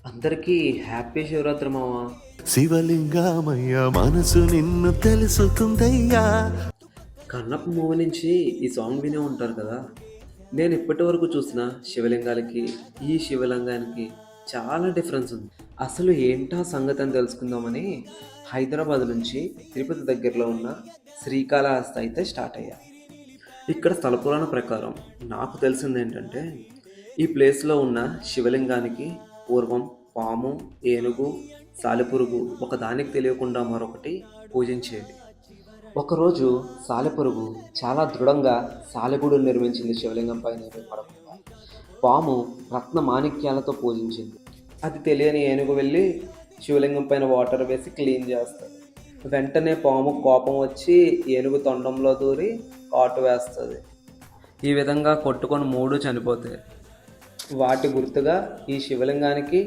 అందరికీ హ్యాపీ శివరాత్రి మామ. శివలింగమయ్య మనసు నిన్ను తెలుసుకుందయ్యా. కన్నప్ప మూవీ నుంచి ఈ సాంగ్ వినే ఉంటారు కదా. నేను ఇప్పటి వరకు చూసిన శివలింగాలకి ఈ శివలింగానికి చాలా డిఫరెన్స్ ఉంది. అసలు ఏంటా సంగతి అని తెలుసుకుందామని హైదరాబాద్ నుంచి తిరుపతి దగ్గరలో ఉన్న శ్రీకాళహస్తి అయితే స్టార్ట్ అయ్యా. ఇక్కడ స్థల పురాణ ప్రకారం నాకు తెలిసింది ఏంటంటే, ఈ ప్లేస్లో ఉన్న శివలింగానికి పూర్వం పాము, ఏనుగు, సాలెపురుగు ఒకదానికి తెలియకుండా మరొకటి పూజించేది. ఒకరోజు సాలెపురుగు చాలా దృఢంగా సాలెగూడును నిర్మించింది. శివలింగం పైన పడకుండా పాము రత్న మాణిక్యాలతో పూజించింది. అది తెలియని ఏనుగు వెళ్ళి శివలింగం పైన వాటర్ వేసి క్లీన్ చేస్తుంది. వెంటనే పాము కోపం వచ్చి ఏనుగు తొండంలో దూరి కాటు వేస్తుంది. ఈ విధంగా కొట్టుకొని మూడు చనిపోతాయి. వాటి గుర్తుగా ఈ శివలింగానికి